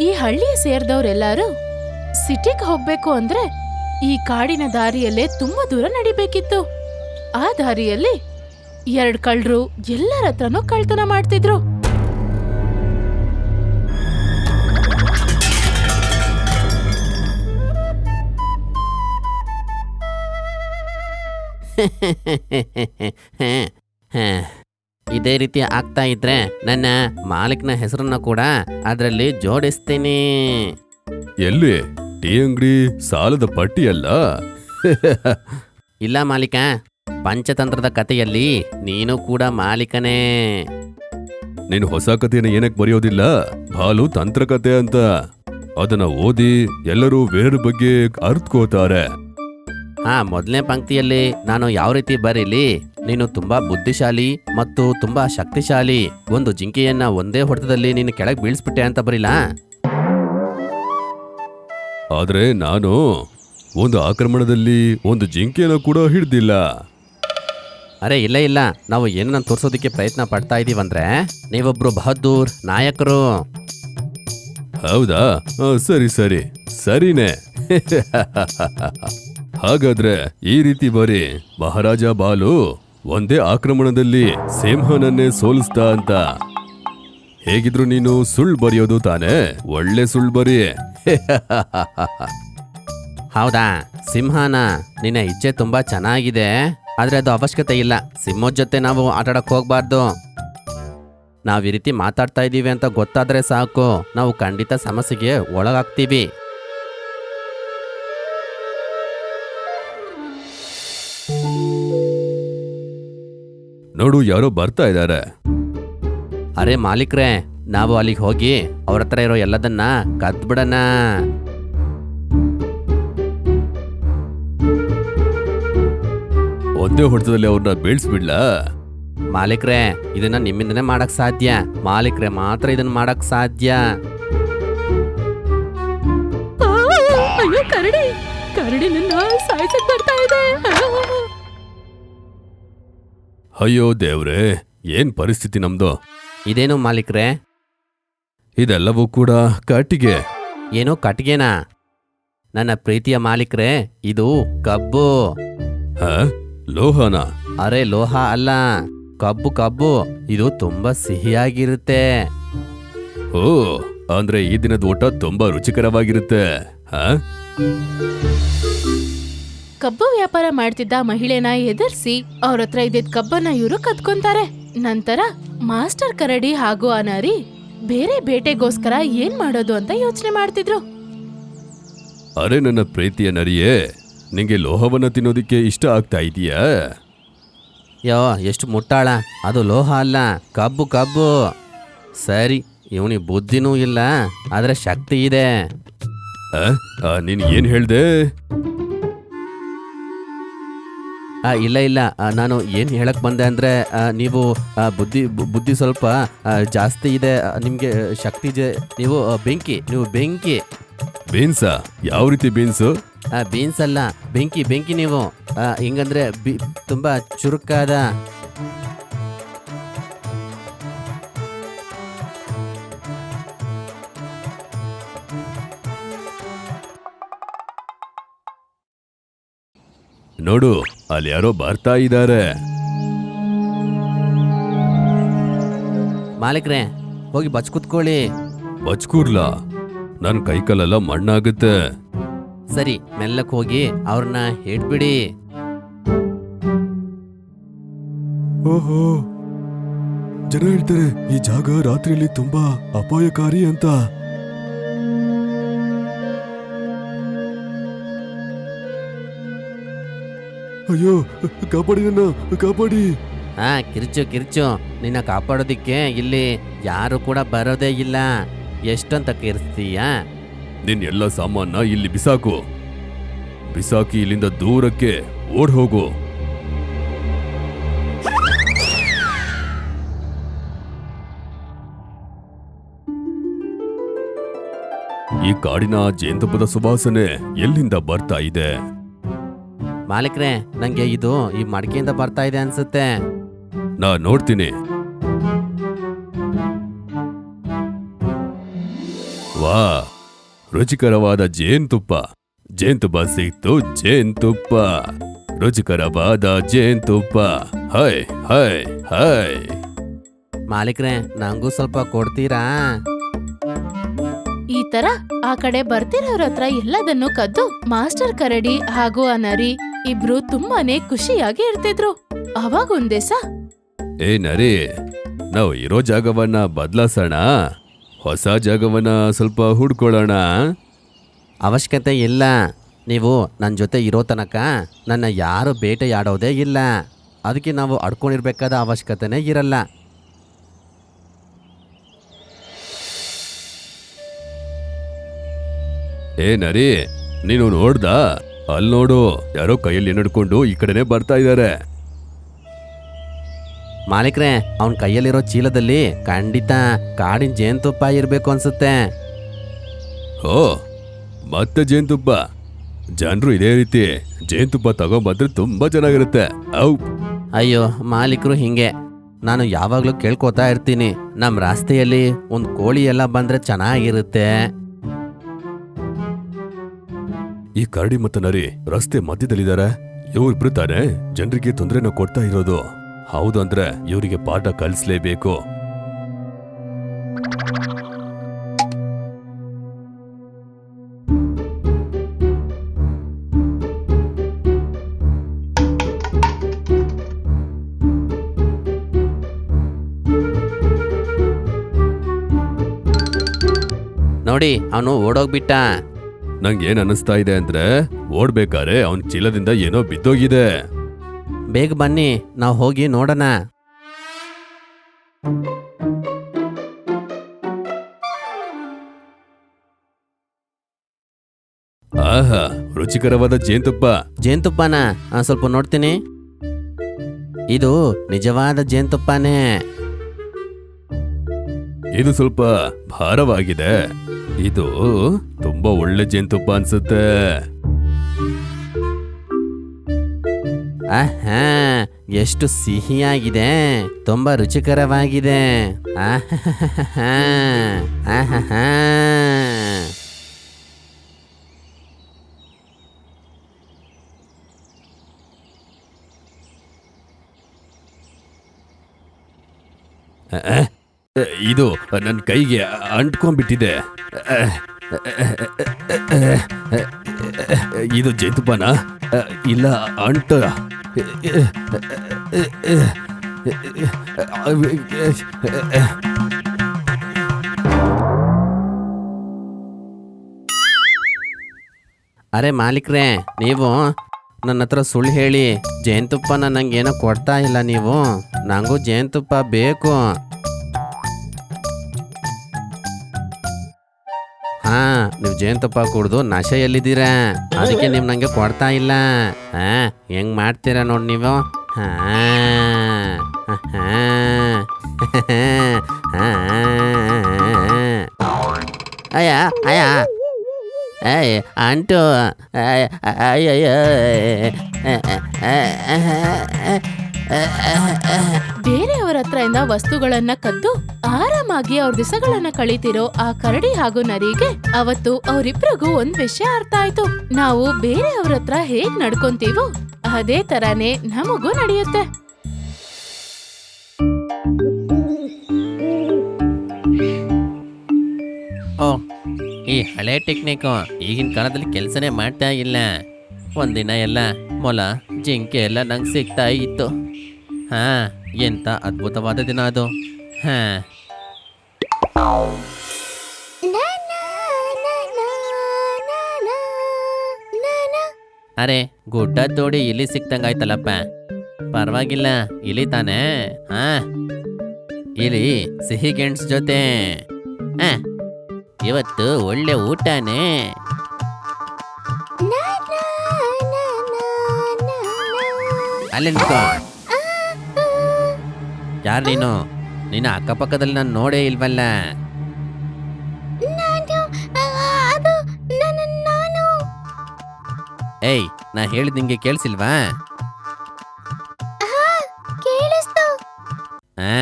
ಈ ಹಳ್ಳಿಯ ಸೇರ್ದವ್ರೆಲ್ಲಾರು ಸಿಟಿಗೆ ಹೋಗ್ಬೇಕು ಅಂದ್ರೆ ಈ ಕಾಡಿನ ದಾರಿಯಲ್ಲೇ ತುಂಬಾ ದೂರ ನಡಿಬೇಕಿತ್ತು. ಆ ದಾರಿಯಲ್ಲಿ 2 ಕಳ್ಳರು ಎಲ್ಲರ ಹತ್ರನೂ ಕಳ್ತನ ಮಾಡ್ತಿದ್ರು. ಇದೇ ರೀತಿ ಆಗ್ತಾ ಇದ್ರೆ ನನ್ನ ಮಾಲೀಕನ ಹೆಸರನ್ನ ಕೂಡ ಅದರಲ್ಲಿ ಜೋಡಿಸ್ತೀನಿ. ಎಲ್ಲಿ? ಟೀ ಅಂಗಡಿ ಸಾಲದ ಪಟ್ಟಿಯಲ್ಲ? ಇಲ್ಲ ಮಾಲೀಕ, ಪಂಚತಂತ್ರದ ಕಥೆಯಲ್ಲಿ ನೀನು ಕೂಡ ಮಾಲೀಕನೇ. ನೀನು ಹೊಸ ಕಥೆನ ಏನಕ್ಕೆ ಬರೆಯೋದಿಲ್ಲ? ಭಾಲು ತಂತ್ರಕಥೆ ಅಂತ. ಅದನ್ನ ಓದಿ ಎಲ್ಲರೂ ಬೇರೆ ಬಗ್ಗೆ ಅರ್ಥಕೋತಾರೆ. ಮೊದಲನೇ ಪಂಕ್ತಿಯಲ್ಲಿ ನಾನು ಯಾವ ರೀತಿ ಬರೀಲಿ? ನೀನು ತುಂಬಾ ಬುದ್ಧಿಶಾಲಿ ಮತ್ತು ತುಂಬಾ ಶಕ್ತಿಶಾಲಿ. ಒಂದು ಜಿಂಕೆಯನ್ನ ಒಂದೇ ಹೊಡೆತದಲ್ಲಿ ನೀನು ಕೆಳಗೆ ಬೀಳಿಸ್ಬಿಟ್ಟೆ ಅಂತ ಬರೀಲಾ? ಆದ್ರೆ ನಾನು ಒಂದು ಆಕ್ರಮಣದಲ್ಲಿ ಒಂದು ಜಿಂಕೆನ ಕೂಡ ಹಿಡ್ದಿಲ್ಲ. ಅರೆ ಇಲ್ಲ, ನಾವು ಏನನ್ನ ತೋರಿಸೋದಕ್ಕೆ ಪ್ರಯತ್ನ ಪಡ್ತಾ ಇದೀವಂದ್ರೆ ನೀವೊಬ್ರು ಬಹದ್ದೂರ್ ನಾಯಕರು. ಹೌದಾ? ಸರಿ ಸರಿನೇ. ಹಾಗಾದ್ರೆ ಈ ರೀತಿ ಬರೀ ಮಹಾರಾಜ ಬಾಲು ಒಂದೇ ಆಕ್ರಮಣದಲ್ಲಿ ಸಿಂಹನನ್ನೇ ಸೋಲಿಸ್ತಾ ಅಂತ. ಹೇಗಿದ್ರು ನೀನು ಸುಳ್ಳು ಬರೆಯೋದು ತಾನೇ? ಒಳ್ಳೆ ಸುಳ್ಳು ಬರೀ. ಹೌದಾ? ಸಿಂಹನ ನಿನ್ನ ಇಚ್ಛೆ ತುಂಬಾ ಚೆನ್ನಾಗಿದೆ, ಆದ್ರೆ ಅದು ಅವಶ್ಯಕತೆ ಇಲ್ಲ. ಸಿಂಹದ ಜೊತೆ ನಾವು ಆಟಾಡಕ್ ಹೋಗ್ಬಾರ್ದು. ನಾವ್ ಈ ರೀತಿ ಮಾತಾಡ್ತಾ ಇದೀವಿ ಅಂತ ಗೊತ್ತಾದ್ರೆ ಸಾಕು, ನಾವು ಖಂಡಿತ ಸಮಸ್ಯೆಗೆ ಒಳಗಾಗ್ತೀವಿ. ನೋಡು, ಯಾರೋ ಬರ್ತಾ ಇದ್ದಾರೆ. ಅರೆ ಮಾಲೀಕ್ರೆ, ನಾವು ಅಲ್ಲಿಗೆ ಹೋಗಿ ಅವ್ರ ಹತ್ರ ಇರೋ ಎಲ್ಲದನ್ನ ಕದ್ಬಿಡಣ. ಒಂದೇ ಹೊಡೆತದಲ್ಲಿ ಅವ್ರನ್ನ ಬೀಳ್ಸ್ಬಿಡ್ಲಾ? ಮಾಲೀಕ್ರೆ, ಇದನ್ನ ನಿಮ್ಮಿಂದನೇ ಮಾಡಕ್ ಸಾಧ್ಯ. ಮಾಲೀಕ್ರೆ ಮಾತ್ರ ಇದನ್ನ ಮಾಡಕ್ ಸಾಧ್ಯ. ಅಯ್ಯೋ, ಕರಡಿ ನನ್ನ ಸಾಯ್ಸಕ್ ಬರ್ತಾ ಇದೆ. ಅಯ್ಯೋ ದೇವ್ರೆ, ಏನ್ ಪರಿಸ್ಥಿತಿ ನಮ್ದು! ಇದೇನು ಮಾಲೀಕ್ರೆ? ಇದೆಲ್ಲವೂ ಕೂಡ ಕಟ್ಟಿಗೆ. ಏನೋ ಕಟ್ಗೆನಾ? ನನ್ನ ಪ್ರೀತಿಯ ಮಾಲೀಕ್ರೆ, ಇದು ಕಬ್ಬು. ಲೋಹನ? ಅರೆ ಲೋಹ ಅಲ್ಲ, ಕಬ್ಬು. ಇದು ತುಂಬಾ ಸಿಹಿಯಾಗಿರುತ್ತೆ. ಓ, ಅಂದ್ರೆ ಈ ದಿನದ ಊಟ ತುಂಬಾ ರುಚಿಕರವಾಗಿರುತ್ತೆ. ಕಬ್ಬು ವ್ಯಾಪಾರ ಮಾಡ್ತಿದ್ದ ಮಹಿಳೆನ ಎದುರಿಸಿ ಅವ್ರ ಹತ್ರ ಇದ್ದಿದ್ ಕಬ್ಬನ್ನ ಇವರು ಕದ್ಕೊಂತಾರೆ. ನಂತರ ಮಾಸ್ಟರ್ ಕರಡಿ ಹಾಗೂ ಅನಾರಿ ಬೇರೆ ಬೇಟೆಗೋಸ್ಕರ ಏನ್ ಮಾಡೋದು ಅಂತ ಯೋಚನೆ ಮಾಡ್ತಿದ್ರು. ಅರೆ ನನ್ನ ಪ್ರೀತಿಯ ನರಿಯೇ, ನಿಂಗೆ ಲೋಹವನ್ನ ತಿನ್ನೋದಿಕ್ಕೆ ಇಷ್ಟ ಆಗ್ತಾ ಇದೀಯಾ? ಯೋ, ಎಷ್ಟು ಮುಟ್ಟಾಳ! ಅದು ಲೋಹ ಅಲ್ಲ, ಕಬ್ಬು. ಸರಿ, ಇವನಿಗೆ ಬುದ್ಧಿನೂ ಇಲ್ಲ, ಆದ್ರೆ ಶಕ್ತಿ ಇದೆ. ನೀನ್ ಏನ್ ಹೇಳ್ದೆ? ಇಲ್ಲ, ನಾನು ಏನು ಹೇಳಕ್ ಬಂದೆ ಅಂದ್ರೆ ನೀವು ಬುದ್ಧಿ ಸ್ವಲ್ಪ ಜಾಸ್ತಿ ಇದೆ, ನಿಮ್ಗೆ ಶಕ್ತಿ ಇದೆ. ನೀವು ಬೆಂಕಿ. ಬೀನ್ಸಾ? ಯಾವ ರೀತಿ ಬೀನ್ಸು? ಬೀನ್ಸ್ ಅಲ್ಲ, ಬೆಂಕಿ ನೀವು. ಹಿಂಗಂದ್ರೆ ತುಂಬಾ ಚುರುಕಾದ. ನೋಡು, ಅಲ್ಲಿ ಯಾರೋ ಬರ್ತಾ ಇದ್ದಾರೆ. ಮಾಲೀಕ್ರೆ, ಹೋಗಿ ಬಚ್ಕೂತ್ಕೊಳ್ಳಿ. ಬಚ್ಕೂರ್ಲಾ? ನನ್ ಕೈಕಲ್ಲೆಲ್ಲ ಮಣ್ಣಾಗುತ್ತೆ. ಸರಿ, ಮೆಲ್ಲಕ್ ಹೋಗಿ ಅವ್ರನ್ನ ಹಿಡ್ಬಿಡಿ. ಓಹೋ, ಜನ ಹೇಳ್ತಾರೆ ಈ ಜಾಗ ರಾತ್ರಿಯಲ್ಲಿ ತುಂಬಾ ಅಪಾಯಕಾರಿ ಅಂತ. ಅಯ್ಯೋ, ಕಾಪಾಡಿ. ಕಿರ್ಚು. ನಿನ್ನ ಕಾಪಾಡೋದಿಕ್ಕೆ ಇಲ್ಲಿ ಯಾರು ಕೂಡ ಬರೋದೇ ಇಲ್ಲ. ಎಷ್ಟಂತ ಕಿರ್ಸ್ತೀಯ? ನಿನ್ ಎಲ್ಲ ಸಾಮಾನ ಇಲ್ಲಿ ಬಿಸಾಕಿ ಇಲ್ಲಿಂದ ದೂರಕ್ಕೆ ಓಡ್ ಹೋಗು. ಈ ಕಾಡಿನ ಜೇನುತುಪ್ಪದ ಸುವಾಸನೆ ಎಲ್ಲಿಂದ ಬರ್ತಾ ಇದೆ? ಮಾಲೀಕ್ರೆ, ನಂಗೆ ಇದು ಈ ಮಡಿಕೆಯಿಂದ ಬರ್ತಾ ಇದೆ ಅನ್ಸುತ್ತೆ. ನಾ ನೋಡ್ತೀನಿ. ವಾ, ರುಚಿಕರವಾದ ಜೇನುತುಪ್ಪ. ಜೇನುತುಪ್ಪ ಸಿಕ್ತು, ಜೇನುತುಪ್ಪ. ರುಚಿಕರವಾದ ಜೇನುತುಪ್ಪ. Hi hi hi. ಮಾಲೀಕ್ರೆ, ನಂಗೂ ಸ್ವಲ್ಪ ಕೊಡ್ತೀರಾ? ಈ ತರ ಆ ಕಡೆ ಬರ್ತಿರೋರ ಹತ್ರ ಎಲ್ಲದನ್ನು ಕದ್ದು ಮಾಸ್ಟರ್ ಕರಡಿ ಹಾಗೂ ಆ ನರಿ ಇಬ್ರು ತುಂಬಾನೇ ಖುಷಿಯಾಗಿ ಇರ್ತಿದ್ರು. ಅವಾಗ ಒಂದ್ ದಿವಸ ಏ ನರಿ, ನಾವು ಇರೋ ಜಾಗವನ್ನ ಬದಲಾಸೋಣ. ಹೊಸ ಜಾಗವನ್ನ ಸ್ವಲ್ಪ ಹುಡ್ಕೊಳ್ಳೋಣ. ಅವಶ್ಯಕತೆ ಇಲ್ಲ. ನೀವು ನನ್ನ ಜೊತೆ ಇರೋ ತನಕ ನನ್ನ ಯಾರು ಬೇಟೆಯಾಡೋದೇ ಇಲ್ಲ. ಅದಕ್ಕೆ ನಾವು ಅಡ್ಕೊಂಡಿರ್ಬೇಕಾದ ಅವಶ್ಯಕತೆನೇ ಇರಲ್ಲ. ಏ ನರಿ, ನೀನು ನೋಡ್ದ? ಅಲ್ಲಿ ನೋಡು, ಯಾರೋ ಕೈಯಲ್ಲಿ ನಡ್ಕೊಂಡು ಈ ಕಡೆನೆ ಬರ್ತಾ ಇದ್ದಾರೆ. ಮಾಲೀಕ್ರೆ, ಅವನ ಕೈಯಲ್ಲಿರೋ ಚೀಲದಲ್ಲಿ ಖಂಡಿತ ಕಾಡಿನ ಜೇನುತುಪ್ಪ ಇರಬೇಕು ಅನ್ಸುತ್ತೆ. ಓ, ಮತ್ತೆ ಜೇನುತುಪ್ಪ. ಜನರು ಇದೇ ರೀತಿ ಜೇನುತುಪ್ಪ ತಗೊಂಬಂದ್ರೆ ತುಂಬಾ ಚೆನ್ನಾಗಿರುತ್ತೆ. ಔ. ಅಯ್ಯೋ ಮಾಲೀಕರು ಹಿಂಗೆ. ನಾನು ಯಾವಾಗಲೂ ಕೇಳ್ಕೊತಾ ಇರ್ತೀನಿ, ನಮ್ಮ ರಸ್ತೆಯಲ್ಲಿ ಒಂದು ಕೋಳಿ ಎಲ್ಲ ಬಂದ್ರೆ ಚೆನ್ನಾಗಿರುತ್ತೆ. ಈ ಕರಡಿ ಮತ್ತು ನರಿ ರಸ್ತೆ ಮಧ್ಯದಲ್ಲಿದ್ದಾರೆ. ಇವ್ರಿಬ್ರು ತಾನೆ ಜನರಿಗೆ ತೊಂದರೆನ ಕೊಡ್ತಾ ಇರೋದು. ಹೌದು ಅಂದ್ರೆ ಇವರಿಗೆ ಪಾಠ ಕಲಿಸ್ಲೇಬೇಕು. ನೋಡಿ, ಅವನು ಓಡೋಗ್ಬಿಟ್ಟ. ನಂಗೆ ಏನ್ ಅನ್ನಿಸ್ತಾ ಇದೆ ಅಂದ್ರೆ, ಓಡ್ಬೇಕಾದ್ರೆ ಅವನ್ ಚೀಲದಿಂದ ಏನೋ ಬಿದ್ದೋಗಿದೆ. ಬೇಗ ಬನ್ನಿ, ನಾವು ಹೋಗಿ ನೋಡೋಣ. ಆಹಾ, ರುಚಿಕರವಾದ ಜೇನುತುಪ್ಪ. ಜೇನುತುಪ್ಪನ ಸ್ವಲ್ಪ ನೋಡ್ತೀನಿ. ಇದು ನಿಜವಾದ ಜೇನುತುಪ್ಪನೇ. ಇದು ಸ್ವಲ್ಪ ಭಾರವಾಗಿದೆ. ಇದು ತುಂಬಾ ಒಳ್ಳೆ ಜೇನುತುಪ್ಪ ಅನ್ಸುತ್ತೆ. ಆಹಾ, ಎಷ್ಟು ಸಿಹಿಯಾಗಿದೆ, ತುಂಬಾ ರುಚಿಕರವಾಗಿದೆ. ಆಹಾಹಾಹಾ, ಆಹಾಹಾ. ಇದು ನನ್ನ ಕೈಗೆ ಅಂಟ್ಕೊಂಡ್ಬಿಟ್ಟಿದೆ. ಇದು ಜೇನುತುಪ್ಪನ? ಇಲ್ಲ, ಅಂಟ. ಅರೆ ಮಾಲೀಕ್ರೆ, ನೀವು ನನ್ನ ಹತ್ರ ಸುಳ್ಳು ಹೇಳಿ ಜೇನುತುಪ್ಪನ ನಂಗೇನೋ ಕೊಡ್ತಾ ಇಲ್ಲ ನೀವು. ನಂಗೂ ಜೇನುತುಪ್ಪ ಬೇಕು. ಹಾ, ನೀವು ಜೇನುತುಪ್ಪ ಕುಡ್ದು ನಶೆಯಲ್ಲಿದ್ದೀರಾ, ಅದಕ್ಕೆ ನೀವು ನಂಗೆ ಕೊಡ್ತಾ ಇಲ್ಲ. ಹಾ, ಹೆಂಗ್ ಮಾಡ್ತೀರಾ ನೋಡಿ ನೀವು. ಹಾ ಅಯ್ಯ ಅಯ್ಯ, ಏಯ್ ಅಂಟು. ಅಯ್ಯಯ್ಯ. ಬೇರೆಯವರ ಹತ್ರದಿಂದ ವಸ್ತುಗಳನ್ನ ಕದ್ದು ಆರಾಮಾಗಿ ಅವ್ರ ದಿವಸಗಳನ್ನ ಕಳೀತಿರೋ ಆ ಕರಡಿ ಹಾಗೂ ನರಿಗೆ ಅವತ್ತು ಅವರಿಬ್ರಿಗೂ ಒಂದ್ ವಿಷಯ ಅರ್ಥ ಆಯ್ತು. ನಾವು ಬೇರೆಯವ್ರ ಹತ್ರ ಹೇಗ್ ನಡ್ಕೊಂತೀವೋ ಅದೇ ತರಾನೇ ನಮಗೂ ನಡೆಯುತ್ತೆ. ಓ, ಈ ಹಳೆ ಟೆಕ್ನಿಕ್ಕು ಈಗಿನ ಕಾಲದಲ್ಲಿ ಕೆಲಸನೇ ಮಾಡ್ತಾ ಇಲ್ಲ. ಒಂದಿನ ಎಲ್ಲ ಮೊಲ ಜಿಂಕೆ ಎಲ್ಲ ನಂಗೆ ಸಿಗ್ತಾ ಇತ್ತು. ಹಾ, ಎಂತ ಅದ್ಭುತವಾದ ದಿನ ಅದು. ಹಾ, ಅರೆ ಗುಡ್ಡ ತೋಡಿ ಇಲಿ ಸಿಕ್ತಂಗಾಯ್ತಲ್ಲಪ್ಪ. ಪರವಾಗಿಲ್ಲ, ಇಲಿ ತಾನೇ. ಹಾ, ಇಲಿ ಸಿಹಿ ಗೆಣಸ್ ಜೊತೆ. ಹಾ, ಇವತ್ತು ಒಳ್ಳೆ ಊಟನೇ. ಅಲ್ಲಿ ನಿಂತ್ಕೋ. ಯಾರು ನೀನು? ನಿನ್ನ ಅಕ್ಕಪಕ್ಕದಲ್ಲಿ ನಾನು ನೋಡೇ ಇಲ್ವಲ್ಲ. ಏಯ್, ನಾ ಹೇಳಿದ್ ನಿಂಗೆ ಕೇಳಿಸಿಲ್ವಾ? ಹಾ,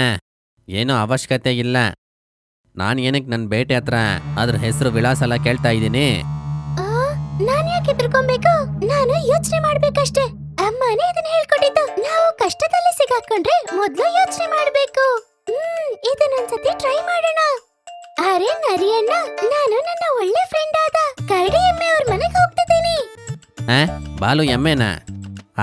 ಏನೋ ಅವಶ್ಯಕತೆ ಇಲ್ಲ. ನಾನು ಏನಕ್ಕೆ ನನ್ನ ಬೇಟೆ ಹತ್ರ ಅದ್ರ ಹೆಸರು ವಿಳಾಸ ಎಲ್ಲ ಕೇಳ್ತಾ ಇದ್ದೀನಿ. ನಾನ್ ಯಾಕೆ ಹೆದರ್ಕೊಬೇಕು? ನಾನು ಯೋಚನೆ ಮಾಡ್ಬೇಕಷ್ಟೇ. ಅಮ್ಮನೇ ಇದನ್ನ ಹೇಳ್ಕೊಟ್ಟಿದ್ದು. ನಾವು ಕಷ್ಟದಲ್ಲಿ ಸಿಗಾಕೊಂಡ್ರೆ ಮೊದ್ಲು ಯೋಚನೆ ಮಾಡ್ಬೇಕು. ಇದನ್ನೊಂದ್ಸತಿ ಟ್ರೈ ಮಾಡೋಣ. ಅರೆ ನರಿಯಣ್ಣ, ನಾನು ನನ್ನ ಒಳ್ಳೆ ಫ್ರೆಂಡ್ ಆದ ಕರಡಿ ಎಮ್ಮೆ ಅವ್ರ ಮನೆಗೆ ಹೋಗ್ತಿದ್ದೀನಿ. ಬಾಲು ಎಮ್ಮೆನಾ?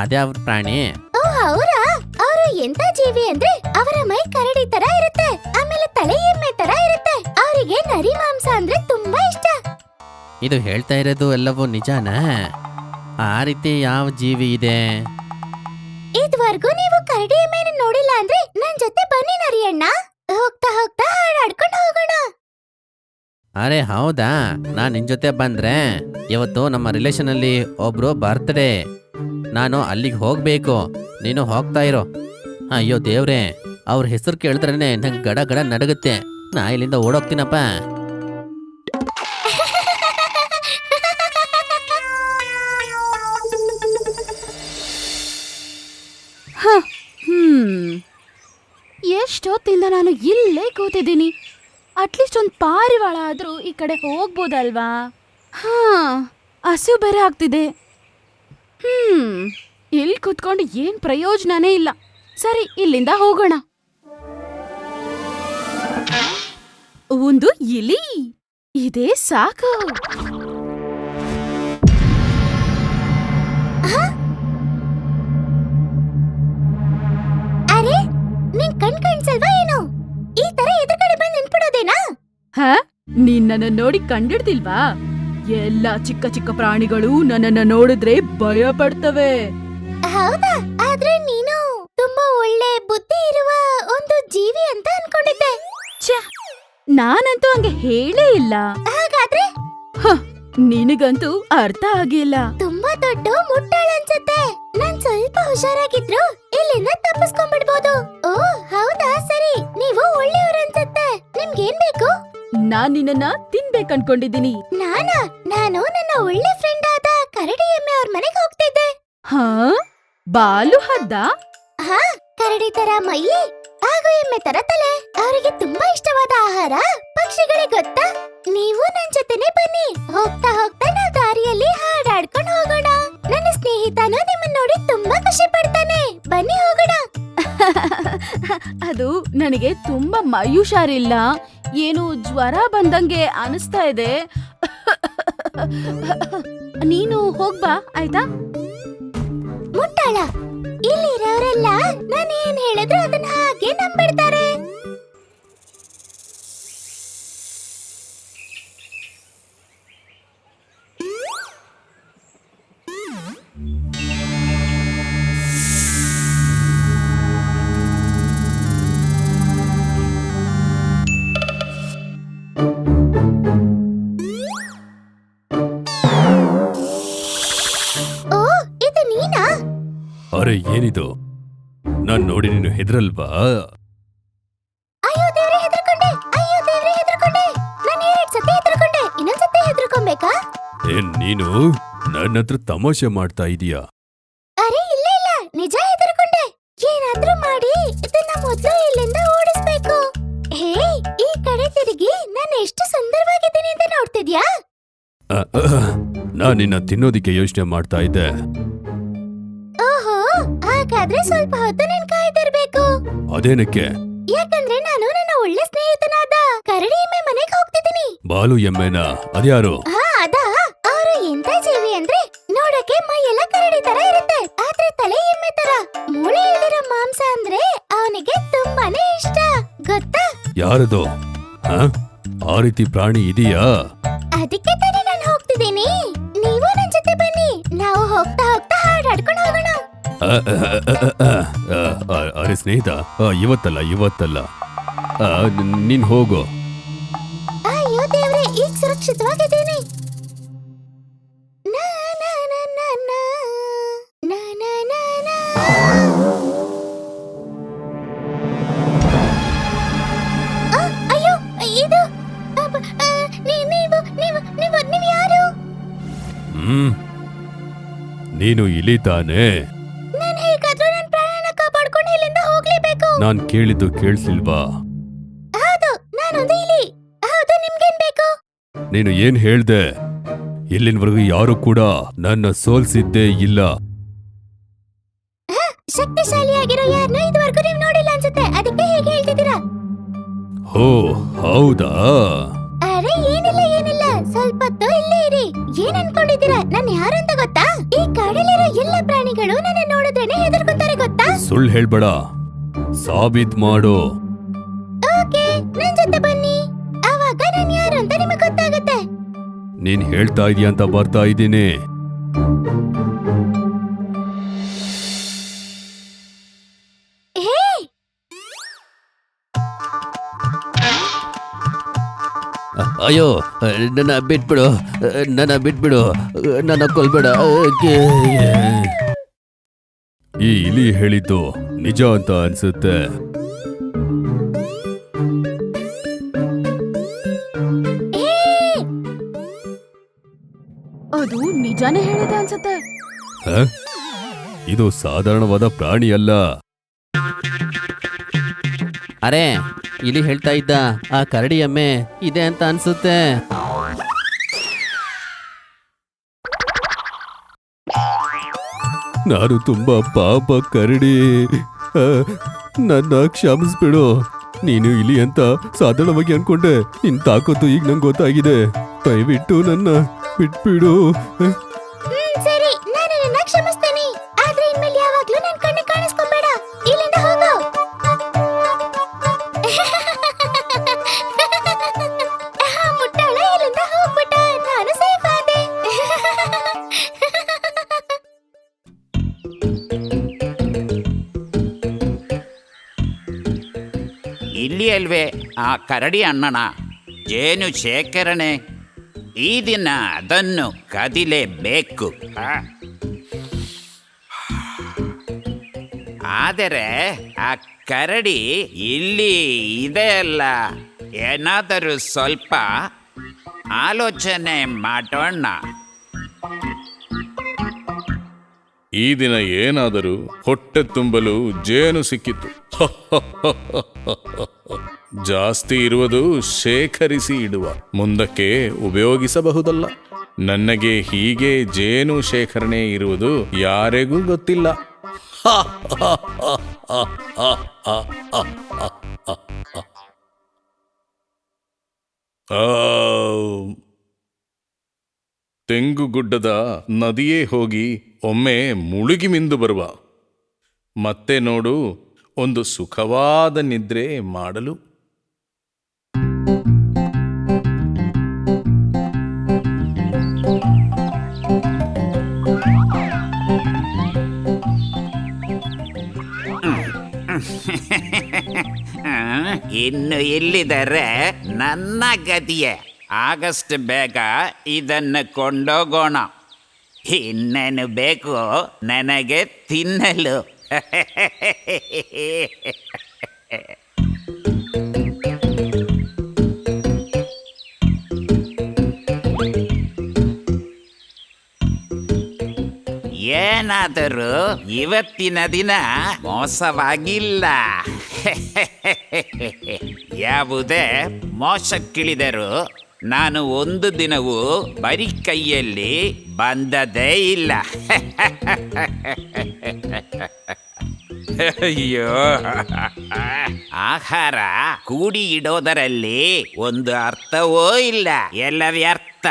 ಅದ್ಯಾವ ಪ್ರಾಣಿ? ಓ ಅವರಾ? ಅವರು ಎಂತ ಜೀವಿ ಅಂದ್ರೆ ಅವರ ಮೈ ಕರಡಿ ತರ ಇರುತ್ತೆ, ಆಮೇಲೆ ತಲೆ ಎಮ್ಮೆ ತರ ಇರುತ್ತೆ. ಅವರಿಗೆ ನರಿ ಮಾಂಸ ಅಂದ್ರೆ ತುಂಬಾ ಇಷ್ಟ. ಇದು ಹೇಳ್ತಾ ಇರೋದು ಎಲ್ಲವೂ ನಿಜಾನಾ? ಆ ರೀತಿ ಯಾವ ಜೀವಿ ಇದೆ? ಇದುವರೆಗೂ ನೀವು ಕರಡಿ ಎಮ್ಮೆನ ನೋಡಿಲ್ಲ ಅಂದ್ರೆ ನನ್ ಜೊತೆ ಬನ್ನಿ ನರಿಯಣ್ಣ. ಹೋಗ್ತಾ ಹೋಗ್ತಾ ಹಾಡಾಡ್ಕೊಂಡು ಹೋಗೋಣ. ಅರೆ ಹೌದಾ, ನಾನು ನಿನ್ ಜೊತೆ ಬಂದ್ರೆ ಇವತ್ತು ನಮ್ಮ ರಿಲೇಷನ್ ಅಲ್ಲಿ ಒಬ್ರು ಬರ್ತ್ಡೇ. ನಾನು ಅಲ್ಲಿಗೆ ಹೋಗ್ಬೇಕು, ನೀನು ಹೋಗ್ತಾ ಇರೋ. ಅಯ್ಯೋ ದೇವ್ರೆ, ಅವ್ರ ಹೆಸರು ಕೇಳಿದ್ರೇನೆ ನಂಗೆ ಗಡ ಗಡ ನಡಗುತ್ತೆ. ನಾ ಇಲ್ಲಿಂದ ಓಡೋಗ್ತೀನಪ್ಪ. ಎಷ್ಟೊತ್ತಿಂದ ನಾನು ಇಲ್ಲೇ ಕೂತಿದ್ದೀನಿ. ಅಟ್ಲೀಸ್ಟ್ ಒಂದು ಪಾರಿವಾಳ ಆದ್ರೂ ಈ ಕಡೆ ಹೋಗ್ಬೋದಲ್ವಾ? ಹಸು ಬೇರೆ ಆಗ್ತಿದೆ. ಇಲ್ಲಿ ಕೂತ್ಕೊಂಡು ಏನ್ ಪ್ರಯೋಜನನೇ ಇಲ್ಲ. ಸರಿ, ಇಲ್ಲಿಂದ ಹೋಗೋಣ. ಒಂದು ಇಲಿ, ಇದೇ ಸಾಕು. ಅರೆ ನಿನ್ ಕಾಣಿಸಲ್ವಾ ಏನು? ಈ ತರ ಎದುರುಗಡೆ ಬಂದು ನಿಂತ್ಬಿಡೋದೇನಾ? ನೀನ್ ನನ್ನ ನೋಡಿ ಕಂಡಿಡ್ದಿಲ್ವಾ? ಎಲ್ಲ ಚಿಕ್ಕ ಚಿಕ್ಕ ಪ್ರಾಣಿಗಳು ನನ್ನನ್ನ ನೋಡಿದ್ರೆ ಭಯ ಪಡ್ತವೆ. ಹೌದಾ? ಆದ್ರೆ ನೀನು ತುಂಬಾ ಒಳ್ಳೆ ಬುದ್ಧಿ ಇರುವ ಒಂದು ಜೀವಿ ಅಂತ ಅನ್ಕೊಂಡಿದ್ದೆ. ನಾನಂತೂ ಹಂಗೆ ಹೇಳೇ ಇಲ್ಲ. ಹಾಗಾದ್ರೆ ನಿನಗಂತೂ ಅರ್ಥ ಆಗಿಲ್ಲ. ತುಂಬಾ ದೊಡ್ಡ ಮುಟ್ಟಾಳ ಅನ್ಸುತ್ತೆ. ನಾನ್ ಸ್ವಲ್ಪ ಹುಷಾರಾಗಿದ್ರು ಇಲ್ಲಿಂದ ತಪ್ಪಿಸ್ಕೊಂಡ್ಬಿಡ್ಬೋದು. ಓ ಹೌದಾ, ಸರಿ, ನೀವು ಒಳ್ಳೆಯವ್ರು ಅನ್ಸುತ್ತೆ. ನಿಮ್ಗೇನ್ ಬೇಕು? ನಾನ್ ನಿನ್ನನ್ನ ತಿನ್ಬೇಕನ್ಕೊಂಡಿದ್ದೀನಿ. ನಾನು ನನ್ನ ಒಳ್ಳೆ ಫ್ರೆಂಡ್ ಆದ ಕರಡಿ ಎಮ್ಮೆ ಅವ್ರ ಮನೆಗೆ ಹೋಗ್ತಿದ್ದೆ. ಬಾಲು ಹದ್ದ? ಕರಡಿ ತರ ಮೈ ಹಾಗೂ ಎಮ್ಮೆ ತರ ತಲೆ. ಅವರಿಗೆ ತುಂಬಾ ಇಷ್ಟವಾದ ಆಹಾರ ಪಕ್ಷಿಗಳೇ ಗೊತ್ತಾ? ನೀವು ನನ್ ಜೊತೆನೆ ಬನ್ನಿ. ಹೋಗ್ತಾ ಹೋಗ್ತಾ ನಾವು ದಾರಿಯಲ್ಲಿ ಹಾಡಾಡ್ಕೊಂಡು ಹೋಗೋಣ. ನನ್ನ ಸ್ನೇಹಿತನು ನಿಮ್ಮನ್ನ ನೋಡಿ ತುಂಬಾ ಖುಷಿ ಪಡ್ತಾನೆ. ಬನ್ನಿ ಹೋಗೋಣ. ಅದು ನನಗೆ ತುಂಬಾ ಮೈ ಹುಷಾರಿಲ್ಲ. ಏನು ಜ್ವರ ಬಂದಂಗೆ ಅನಿಸ್ತಾ ಇದೆ. ನೀನು ಹೋಗ್ಬಾ, ಆಯ್ತಾ? ಮುಟ್ಟಾಳ, ಇಲ್ಲಿರೋರೆಲ್ಲ ನಾನು ಏನ್ ಹೇಳಿದ್ರು ಅದನ್ನ ಹಾಗೆ ನಂಬಿಡ್ತಾರೆ. ಅರೆ ಏನಿದು? ನಾನ್ ನೋಡಿ ನೀನು ಹೆದರಲ್ವಾ? ಅಯ್ಯೋ ದೇವ್ರೆ, ಹೆದರ್ಕೊಂಡೆ. ಅಯ್ಯೋ ದೇವ್ರೆ, ಹೆದರ್ಕೊಂಡೆ. ನಾನು 2 ಸತಿ ಹೆದರ್ಕೊಂಡೆ. ಇನ್ನೊಂದ್ಸತಿ ಹೆದರ್ಕೊಬೇಕಾ? ನೀನು ನನ್ನ ಹತ್ರ ತಮಾಷೆ ಮಾಡ್ತಾ ಇದೀಯಾ? ಅರೆ ಇಲ್ಲ ಇಲ್ಲ, ನಿಜ ಹೆದರ್ಕೊಂಡೆ. ಏನಾದ್ರೂ ಮಾಡಿ ಇದನ್ನ ಮೊದ್ಲು ಇಲ್ಲಿಂದ ಓಡಿಸ್ಬೇಕು. ಹೇ, ಈ ಕಡೆ ತಿರುಗಿ ನಾನು ಎಷ್ಟು ಸುಂದರವಾಗಿದ್ದೀನಿ ಅಂತ ನೋಡ್ತಿದ್ಯಾ? ನಾನ್ ನಿನ್ನ ತಿನ್ನೋದಿಕ್ಕೆ ಯೋಚನೆ ಮಾಡ್ತಾ ಇದ್ದೆ. ಓಹೋ, ಹಾಗಾದ್ರೆ ಸ್ವಲ್ಪ ಹೊತ್ತು ನೀನ್ ಕಾಯ್ದಿರ್ಬೇಕು. ಅದೇನಕ್ಕೆ? ಯಾಕಂದ್ರೆ ನಾನು ನನ್ನ ಒಳ್ಳೆ ಸ್ನೇಹಿತನಾದ ಕರಡಿ ಎಮ್ಮೆ ಮನೆಗೆ ಹೋಗ್ತಿದ್ದೀನಿ. ಬಾಲು ಎಮ್ಮೆನಾ? ಅದ್ಯಾರು? ಅದಾ, ಅವರು ಎಂತ ಜೀವಿ ಅಂದ್ರೆ ನೋಡಕ್ಕೆ ಮೈ ಎಲ್ಲ ಕರಡಿ ತರ ಇರುತ್ತೆ, ಆದ್ರೆ ತಲೆ ಎಮ್ಮೆ ತರ. ಮೂಳೆ ಇಲ್ದಿರೋ ಮಾಂಸ ಅಂದ್ರೆ ಅವನಿಗೆ ತುಂಬಾನೇ ಇಷ್ಟ, ಗೊತ್ತಾ? ಯಾರದು? ಆ ರೀತಿ ಪ್ರಾಣಿ ಇದೆಯಾ? ಅದಕ್ಕೆ ತಾನೇ ನಾನು ಹೋಗ್ತಿದ್ದೀನಿ. ನೀವು ನನ್ ಜೊತೆ ಬನ್ನಿ. ನಾವು ಹೋಗ್ತಾ ಹೋಗ್ತಾ ಹಾಡಾಡ್ಕೊಂಡು ಹೋಗೋಣ. ಅರೆ ಸ್ನೇಹಿತ, ಇವತ್ತಲ್ಲ ನೀನ್ ಹೋಗು. ಅಯ್ಯೋ ದೇವ್ರೆ, ಈಗ ಸುರಕ್ಷಿತವಾಗಿದ್ದೀನಿ. ಅಯ್ಯೋ, ಇದು ನೀವು ಯಾರು? ನೀನು ಇಲಿ ತಾನೆ? ನಾನು ಹೇಗಾದ್ರೂ ನನ್ನ ಪ್ರಾಣನ ಕಾಪಾಡ್ಕೊಂಡು ಇಲ್ಲಿಂದ ಹೋಗ್ಲೇಬೇಕು. ನಾನ್ ಕೇಳಿದ್ದು ಕೇಳಿಸ್ಲಿಲ್ವಾ? ಹೌದು, ನಾನೊಂದು ಇಲಿ. ನೀನು ಏನ್ ಹೇಳ್ದೆ? ಇಲ್ಲಿನವರೆಗೂ ಯಾರು ಕೂಡ ನನ್ನ ಸೋಲ್ಸಿದ್ದೇ ಇಲ್ಲ. ಶಕ್ತಿಶಾಲಿಯಾಗಿರೋ ಯಾರನ್ನ ಇದುವರೆಗೂ ನೀವು ನೋಡಿಲ್ಲ ಅನ್ಸುತ್ತೆ, ಅದಕ್ಕೆ ಹೇಗೆ ಹೇಳ್ತಿದ್ದೀರಾ? ಹೋ ಹೌದಾ? ಅರೆ ಏನಿಲ್ಲ, ಸ್ವಲ್ಪ ಹೊತ್ತು ಇಲ್ಲೇ ಇರಿ. ಏನ್ ಅನ್ಕೊಂಡಿದ್ದೀರಾ? ನಾನು ಯಾರು ಅಂತ ಗೊತ್ತಾ? ಈ ಕಾಡಲ್ಲಿರೋ ಎಲ್ಲ ಪ್ರಾಣಿಗಳು ನನ್ನ ನೋಡಿದ್ರೇನೆ ಹೆದರ್ಕೊಂತಾರೆ ಗೊತ್ತಾ? ಸುಳ್ಳು ಹೇಳ್ಬೇಡ, ಸಾಬೀತ್ ಮಾಡು. ಓಕೆ, ನನ್ ಜೊತೆ ಬನ್ನಿ, ಆವಾಗ ನಾನು ಯಾರು ಅಂತ ನಿಮಗೆ ಗೊತ್ತಾಗುತ್ತೆ. ನೀನ್ ಹೇಳ್ತಾ ಇದೀಯ ಅಂತ ಬರ್ತಾ ಇದ್ದೀನಿ. ಹೇ, ಅಯ್ಯೋ, ನನ್ನ ಬಿಟ್ಬಿಡು, ನನ್ನ ಕೊಲ್ಬೇಡ. ಈ ಇಲಿ ಹೇಳಿದ್ದು ನಿಜ ಅಂತ ಅನ್ಸುತ್ತೆ. ಅದು ನಿಜಾನೇ ಹೇಳಿದೆ ಅನ್ಸತ್ತೆ. ಹ? ಇದು ಸಾಧಾರಣವಾದ ಪ್ರಾಣಿ ಅಲ್ಲ. ಅರೆ, ಇಲ್ಲಿ ಹೇಳ್ತಾ ಇದ್ದ ಆ ಕರಡಿ ಎಮ್ಮೆ ಇದೆ ಅಂತ ಅನ್ಸುತ್ತೆ. ನಾನು ತುಂಬಾ ಪಾಪ ಕರಡಿ. ನನ್ನ ಕ್ಷಮಿಸ್ಬಿಡು. ನೀನು ಇಲಿ ಅಂತ ಸಾಧಾರಣವಾಗಿ ಅನ್ಕೊಂಡೆ. ನಿನ್ ತಾಕತ್ತು ಈಗ ನಂಗೆ ಗೊತ್ತಾಗಿದೆ. ದಯವಿಟ್ಟು ನನ್ನ ಬಿಟ್ಬಿಡು. ಸರಿ, ನಾನು ನಿನ್ನ ಕ್ಷಮಿಸ್ತೇನೆ. ಆದ್ರೆ ಇನ್ಮೇಲೆ ಯಾವಾಗ್ಲೂ ನನ್ ಕಣ್ಣು ಕಾಣಿಸ್ಕೊಬೇಡ. ಇಲ್ಲಿಂದ ಹೋಗು. ಮುಟ್ಟಾಳ ಇಲ್ಲಿಂದ ಹೋಗ್ಬಿಟ್ಟ. ನಾನು ಸೇಫ್ ಆದೆ. ಇಲ್ಲಿ ಅಲ್ವೇ ಆ ಕರಡಿ ಅಣ್ಣನ ಜೇನು ಶೇಖರಣೆ? ಈ ದಿನ ಅದನ್ನು ಕದಿಲೇಬೇಕು. ಆದರೆ ಆ ಕರಡಿ ಇಲ್ಲಿ ಇದೆ ಅಲ್ಲ, ಏನಾದರೂ ಸ್ವಲ್ಪ ಆಲೋಚನೆ ಮಾಡೋಣ. ಈ ದಿನ ಏನಾದರೂ ಹೊಟ್ಟೆ ತುಂಬಲು ಜೇನು ಸಿಕ್ಕಿತು. ಜಾಸ್ತಿ ಇರುವುದು ಶೇಖರಿಸಿ ಇಡುವ, ಮುಂದಕ್ಕೆ ಉಪಯೋಗಿಸಬಹುದಲ್ಲ. ನನಗೆ ಹೀಗೆ ಜೇನು ಶೇಖರಣೆ ಇರುವುದು ಯಾರಿಗೂ ಗೊತ್ತಿಲ್ಲ. ತೆಂಗುಗುಡ್ಡದ ನದಿಯೇ ಹೋಗಿ ಒಮ್ಮೆ ಮುಳುಗಿ ಮಿಂದು ಬರುವ. ಮತ್ತೆ ನೋಡು, ಒಂದು ಸುಖವಾದ ನಿದ್ರೆ ಮಾಡಲು. ಇನ್ನು ಇಲ್ಲಿದರೆ ನನ್ನ ಗತಿಯೇ. ಆಗಸ್ಟ್ ಬೇಗ ಇದನ್ನು ಕೊಂಡೋಗೋಣ. ಇನ್ನೇನು ಬೇಕು ನನಗೆ ತಿನ್ನಲು? ಏನಾದರೂ ಇವತ್ತಿನ ದಿನ ಮೋಸವಾಗಿಲ್ಲ. ಯಾವುದೇ ಮೋಸಕ್ಕಿಳಿದರೂ ನಾನು ಒಂದು ದಿನವೂ ಬರೀ ಕೈಯಲ್ಲಿ ಬಂದದೇ ಇಲ್ಲ. ಅಯ್ಯೋ, ಆಹಾರ ಕೂಡಿ ಇಡೋದರಲ್ಲಿ ಒಂದು ಅರ್ಥವೂ ಇಲ್ಲ, ಎಲ್ಲ ವ್ಯರ್ಥ.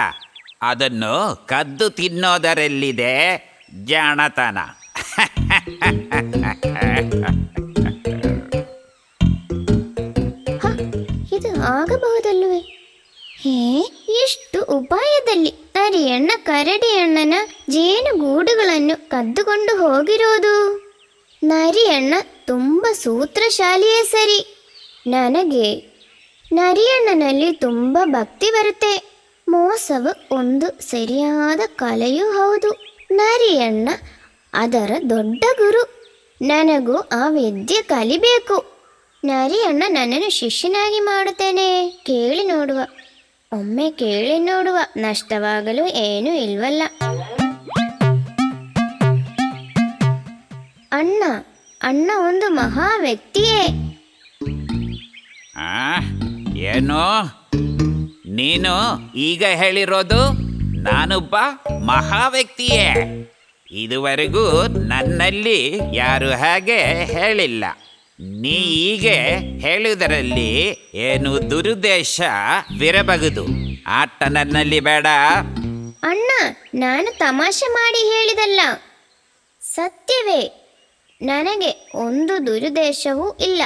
ಅದನ್ನು ಕದ್ದು ತಿನ್ನೋದರಲ್ಲಿದೆ ಜಾಣತನ. ಇದು ಆಗಬಹುದಲ್ವೇ? ಹೇ, ಎಷ್ಟು ಉಪಾಯದಲ್ಲಿ ನರಿಯಣ್ಣ ಕರಡಿಯಣ್ಣನ ಜೇನುಗೂಡುಗಳನ್ನು ಕದ್ದುಕೊಂಡು ಹೋಗಿರೋದು. ನರಿಯಣ್ಣ ತುಂಬ ಸೂತ್ರಶಾಲಿಯೇ ಸರಿ. ನನಗೆ ನರಿಯಣ್ಣನಲ್ಲಿ ತುಂಬ ಭಕ್ತಿ ಬರುತ್ತೆ. ಮೋಸವು ಒಂದು ಸರಿಯಾದ ಕಲೆಯೂ ಹೌದು. ನರಿಯಣ್ಣ ಅದರ ದೊಡ್ಡ ಗುರು. ನನಗೂ ಆ ವಿದ್ಯೆ ಕಲಿಬೇಕು. ನರಿಯಣ್ಣ ನನ್ನನ್ನು ಶಿಷ್ಯನಾಗಿ ಮಾಡುತ್ತೇನೆ. ಕೇಳಿ ನೋಡುವ, ಒಮ್ಮೆ ಕೇಳಿ ನೋಡುವ, ನಷ್ಟವಾಗಲು ಏನೂ ಇಲ್ವಲ್ಲ. ಅಣ್ಣ ಅಣ್ಣ ಒಂದು ಮಹಾ ವ್ಯಕ್ತಿಯೇ. ಏನು ನೀನು ಈಗ ಹೇಳಿರೋದು ನಾನೊಬ್ಬ ಮಹಾ ವ್ಯಕ್ತಿಯೇ. ಇದುವರೆಗೂ ನನ್ನಲ್ಲಿ ಯಾರು ಹಾಗೆ ಹೇಳಿಲ್ಲ. ನೀ ಹೀಗೆ ಹೇಳುವುದರಲ್ಲಿ ಏನು ದುರುದ್ದೇಶವಿರಬಹುದು. ಆಟ ನನ್ನಲ್ಲಿ ಬೇಡ. ಅಣ್ಣ, ನಾನು ತಮಾಷೆ ಮಾಡಿ ಹೇಳಿದಲ್ಲ, ಸತ್ಯವೇ. ನನಗೆ ಒಂದು ದುರುದ್ದೇಶವೂ ಇಲ್ಲ.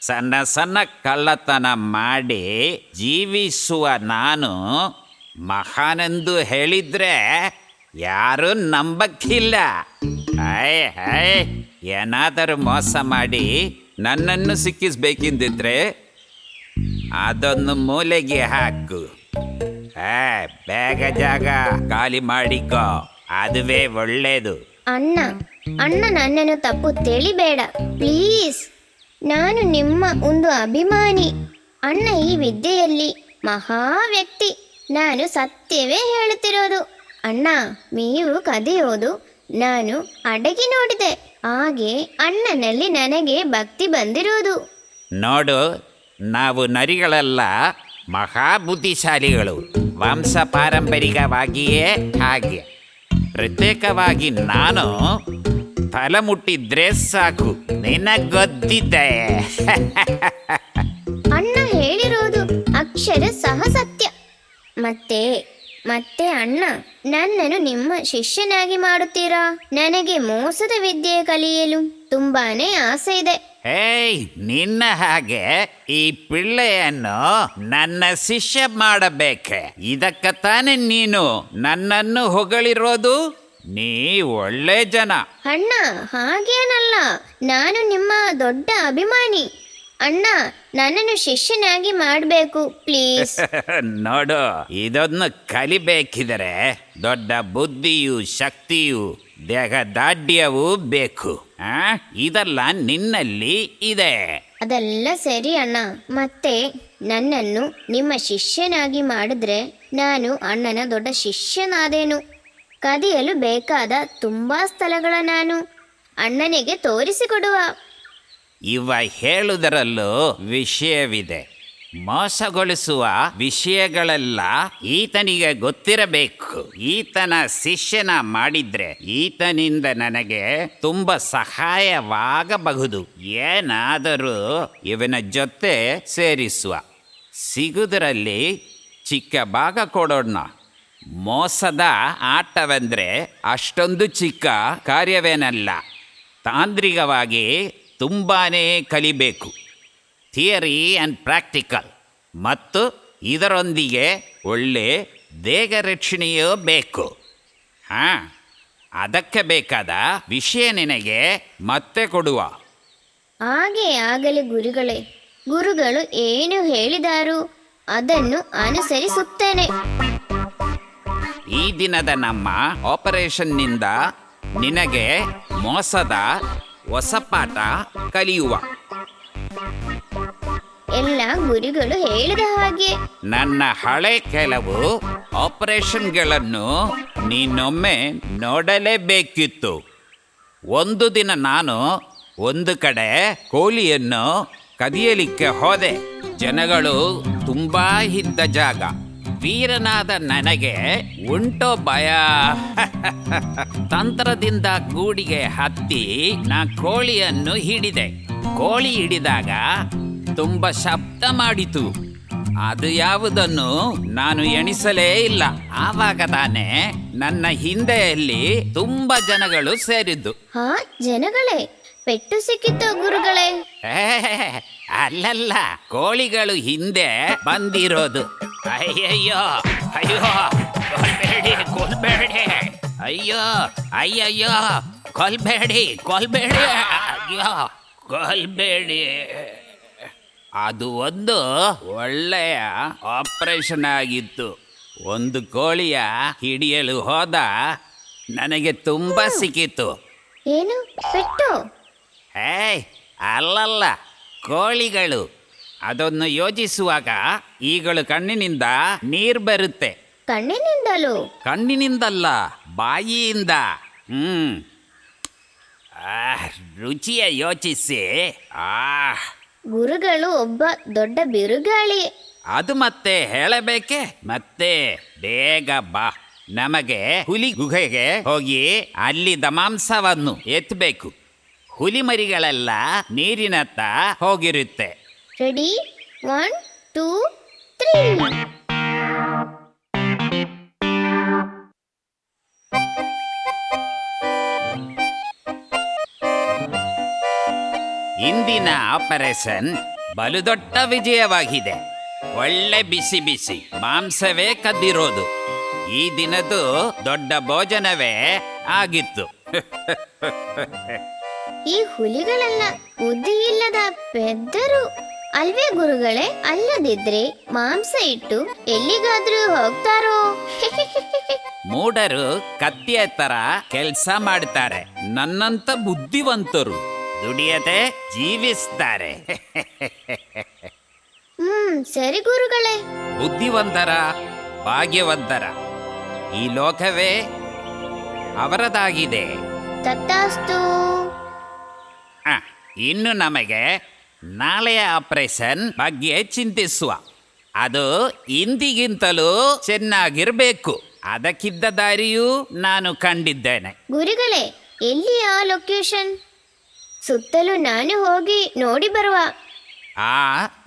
ಸಣ್ಣ ಸಣ್ಣ ಕಳ್ಳತನ ಮಾಡಿ ಜೀವಿಸುವ ನಾನು ಮಹಾನೆಂದು ಹೇಳಿದ್ರೆ ಯಾರೂ ನಂಬಕ್ಕಿಲ್ಲ. ಏನಾದರೂ ಮೋಸ ಮಾಡಿ ನನ್ನನ್ನು ಸಿಕ್ಕಿಸ್ಬೇಕೆಂದಿದ್ರೆ ಅದನ್ನು ಮೂಲೆಗೆ ಹಾಕು. ಬೇಗ ಜಾಗ ಖಾಲಿ ಮಾಡಿಕೋ, ಅದುವೇ ಒಳ್ಳೇದು. ಅಣ್ಣ, ನನ್ನನ್ನು ತಪ್ಪು ತಿಳಿಬೇಡ ಪ್ಲೀಸ್. ನಾನು ನಿಮ್ಮ ಒಂದು ಅಭಿಮಾನಿ. ಅಣ್ಣ ಈ ವಿದ್ಯೆಯಲ್ಲಿ ಮಹಾ ವ್ಯಕ್ತಿ. ನಾನು ಸತ್ಯವೇ ಹೇಳುತ್ತಿರೋದು. ಅಣ್ಣ, ನೀವು ಕದಿಯೋದು ನಾನು ಅಡಗಿ ನೋಡಿದೆ. ಹಾಗೆ ಅಣ್ಣನಲ್ಲಿ ನನಗೆ ಭಕ್ತಿ ಬಂದಿರೋದು. ನೋಡು, ನಾವು ನರಿಗಳೆಲ್ಲ ಮಹಾ ಬುದ್ಧಿಶಾಲಿಗಳು. ವಂಶ ಪಾರಂಪರಿಕವಾಗಿಯೇ ಹಾಗೆ. ಪ್ರತ್ಯೇಕವಾಗಿ ನಾನು ತಲೆ ಮುಟ್ಟಿದ್ರೆ ಸಾಕು, ನಿನಗೊದ್ದಿದ್ದೆ. ಅಣ್ಣ ಹೇಳಿರೋದು ಅಕ್ಷರ ಸಹ ಸತ್ಯ. ಮತ್ತೆ ಅಣ್ಣ, ನನ್ನನ್ನು ನಿಮ್ಮ ಶಿಷ್ಯನಾಗಿ ಮಾಡುತ್ತೀರಾ? ನನಗೆ ಮೋಸದ ವಿದ್ಯೆ ಕಲಿಯಲು ತುಂಬಾನೇ ಆಸೆ ಇದೆ. ನಿನ್ನ ಹಾಗೆ ಈ ಪಿಳ್ಳೆಯನ್ನು ನನ್ನ ಶಿಷ್ಯ ಮಾಡಬೇಕೆ? ಇದಕ್ಕೆ ತಾನೇ ನೀನು ನನ್ನನ್ನು ಹೊಗಳಿರೋದು? ನೀ ಒಳ್ಳೆ ಜನ. ಅಣ್ಣ, ಹಾಗೇನಲ್ಲ. ನಾನು ನಿಮ್ಮ ದೊಡ್ಡ ಅಭಿಮಾನಿ. ಅಣ್ಣ, ನನ್ನನ್ನು ಶಿಷ್ಯನಾಗಿ ಮಾಡಬೇಕು ಪ್ಲೀಸ್. ನೋಡು, ಇದನ್ನು ಕಲಿಬೇಕಿದರೆ ದೊಡ್ಡ ಬುದ್ಧಿಯು ಶಕ್ತಿಯು ದೇಹದಾಢ್ಯವೂ ಬೇಕು. ಇದೆಲ್ಲ ನಿನ್ನಲ್ಲಿ ಇದೆ. ಅದೆಲ್ಲ ಸರಿ ಅಣ್ಣ. ಮತ್ತೆ ನನ್ನನ್ನು ನಿಮ್ಮ ಶಿಷ್ಯನಾಗಿ ಮಾಡಿದ್ರೆ ನಾನು ಅಣ್ಣನ ದೊಡ್ಡ ಶಿಷ್ಯನಾದೇನು. ಕದಿಯಲು ಬೇಕಾದ ತುಂಬಾ ಸ್ಥಳಗಳ ನಾನು ಅಣ್ಣನಿಗೆ ತೋರಿಸಿಕೊಡುವ. ಇವ ಹೇಳುವುದರಲ್ಲೂ ವಿಷಯವಿದೆ. ಮೋಸಗೊಳಿಸುವ ವಿಷಯಗಳೆಲ್ಲ ಈತನಿಗೆ ಗೊತ್ತಿರಬೇಕು. ಈತನ ಶಿಷ್ಯನ ಮಾಡಿದ್ರೆ ಈತನಿಂದ ನನಗೆ ತುಂಬ ಸಹಾಯವಾಗಬಹುದು. ಏನಾದರೂ ಇವನ ಜೊತೆ ಸೇರಿಸುವ. ಸಿಗುವುದರಲ್ಲಿ ಚಿಕ್ಕ ಭಾಗ ಕೊಡೋಣ. ಮೋಸದ ಆಟವೆಂದರೆ ಅಷ್ಟೊಂದು ಚಿಕ್ಕ ಕಾರ್ಯವೇನಲ್ಲ. ತಾಂತ್ರಿಕವಾಗಿ ತುಂಬಾ ಕಲಿಬೇಕು. Theory and practical. ಮತ್ತು ಇದರೊಂದಿಗೆ ಒಳ್ಳೆ ದೇಹ ರಕ್ಷಣೆಯೂ ಬೇಕು. ಅದಕ್ಕೆ ಬೇಕಾದ ವಿಷಯ ನಿನಗೆ ಮತ್ತೆ ಕೊಡುವ. ಹಾಗೆ ಆಗಲಿ ಗುರುಗಳೇ. ಗುರುಗಳು ಏನು ಹೇಳಿದಾರೋ ಅದನ್ನು ಅನುಸರಿಸುತ್ತೇನೆ. ಈ ದಿನದ ನಮ್ಮ ಆಪರೇಷನ್ನಿಂದ ನಿನಗೆ ಮೋಸದ ಹೊಸ ಪಾಠ ಕಲಿಯುವ. ಎಲ್ಲ ಗುರುಗಳು ಹೇಳಿದ ಹಾಗೆ. ನನ್ನ ಹಳೆ ಕೆಲವು ಆಪರೇಷನ್ಗಳನ್ನು ನೀನೊಮ್ಮೆ ನೋಡಲೇಬೇಕಿತ್ತು. ಒಂದು ದಿನ ನಾನು ಒಂದು ಕಡೆ ಕೋಳಿಯನ್ನು ಕದಿಯಲಿಕ್ಕೆ ಹೋದೆ. ಜನಗಳು ತುಂಬಾ ಇದ್ದ ಜಾಗ. ವೀರನಾದ ನನಗೆ ಉಂಟೋ ಭಯ. ತಂತ್ರದಿಂದ ಗೂಡಿಗೆ ಹತ್ತಿ ನಾ ಕೋಳಿಯನ್ನು ಹಿಡಿದೆ. ಕೋಳಿ ಹಿಡಿದಾಗ ತುಂಬ ಶಬ್ದ ಮಾಡಿತು. ಅದು ಯಾವುದನ್ನು ನಾನು ಎಣಿಸಲೇ ಇಲ್ಲ. ಆವಾಗ ತಾನೇ ನನ್ನ ಹಿಂದೆಯಲ್ಲಿ ತುಂಬ ಜನಗಳು ಸೇರಿದ್ದು. ಜನಗಳೇ, ಪೆಟ್ಟು ಸಿಕ್ಕಿತ್ತು ಗುರುಗಳೇ? ಅಲ್ಲಲ್ಲ, ಕೋಳಿಗಳು ಹಿಂದೆ ಬಂದಿರೋದು. ಅಯ್ಯಯ್ಯೋ, ಅಯ್ಯೋ, ಕೊಲ್ಬೇಡಿ, ಕೊಲ್ಬೇಡಿ, ಅಯ್ಯೋ, ಅಯ್ಯಯ್ಯೋ, ಕೊಲ್ಬೇಡಿ, ಕೊಲ್ಬೇಡಿ, ಅಯ್ಯೋ, ಕೊಲ್ಬೇಡಿ. ಅದು ಒಂದು ಒಳ್ಳೆಯ ಆಪರೇಷನ್ ಆಗಿತ್ತು. ಒಂದು ಕೋಳಿಯ ಹಿಡಿಯಲು ಹೋದ ನನಗೆ ತುಂಬ ಸಿಕ್ಕಿತು. ಏನು ಪೆಟ್ಟು? ಅಲ್ಲಲ್ಲ, ಕೋಳಿಗಳು. ಅದನ್ನು ಯೋಚಿಸುವಾಗ ಈಗಳು ಕಣ್ಣಿನಿಂದ ನೀರು ಬರುತ್ತೆ. ಕಣ್ಣಿನಿಂದಲೂ? ಕಣ್ಣಿನಿಂದಲ್ಲ, ಬಾಯಿಯಿಂದ. ರುಚಿಯ ಯೋಚಿಸಿ. ಗುರುಗಳು ಒಬ್ಬ ದೊಡ್ಡ ಬಿರುಗಾಳಿ. ಅದು ಮತ್ತೆ ಹೇಳಬೇಕೆ? ಮತ್ತೆ ಬೇಗ ಬಾ, ನಮಗೆ ಹುಲಿ ಗುಹೆಗೆ ಹೋಗಿ ಅಲ್ಲಿದ್ದ ಮಾಂಸವನ್ನು ಎತ್ತಬೇಕು. ಹುಲಿ ಮರಿಗಳೆಲ್ಲ ನೀರಿನತ್ತ ಹೋಗಿರುತ್ತೆ. ರೆಡಿ 1 2 3. ಇಂದಿನ ಆಪರೇಷನ್ ಬಲು ದೊಡ್ಡ ವಿಜಯವಾಗಿದೆ. ಒಳ್ಳೆ ಬಿಸಿ ಬಿಸಿ ಮಾಂಸವೇ ಕದ್ದಿರೋದು. ಈ ದಿನದ್ದು ದೊಡ್ಡ ಭೋಜನವೇ ಆಗಿತ್ತು. ಈ ಹುಲಿಗಳೆಲ್ಲ ಬುದ್ಧಿ ಇಲ್ಲದ ಪೆದ್ದರು ಅಲ್ವೇ ಗುರುಗಳೇ? ಅಲ್ಲದಿದ್ರೆ ಮಾಂಸ ಇಟ್ಟು ಎಲ್ಲಿಗಾದ್ರೂ ಹೋಗ್ತಾರೋ? ಮೂಢರು ಕತ್ತಿಯ ತರ ಕೆಲ್ಸ ಮಾಡ್ತಾರೆ. ನನ್ನಂತ ಬುದ್ಧಿವಂತರು ದುಡಿಯದೆ ಜೀವಿಸ್ತಾರೆ. ಸರಿ ಗುರುಗಳೇ. ಬುದ್ಧಿವಂತರ ಭಾಗ್ಯವಂತರ ಈ ಲೋಕವೇ ಅವರದಾಗಿದೆ. ತತ್ತಾಸ್ತು. ಇನ್ನು ನಮಗೆ ನಾಳೆಯ ಆಪರೇಷನ್ ಬಗ್ಗೆ ಚಿಂತಿಸುವ. ಅದು ಇಂದಿಗಿಂತಲೂ ಚೆನ್ನಾಗಿರಬೇಕು. ಅದಕ್ಕಿದ್ದ ದಾರಿಯೂ ನಾನು ಕಂಡಿದ್ದೇನೆ. ಗುರುಗಳೇ, ಎಲ್ಲಿ ಆ ಲೊಕೇಶನ್? ಸುತ್ತಲೂ ನಾನು ಹೋಗಿ ನೋಡಿ ಬರುವ. ಆ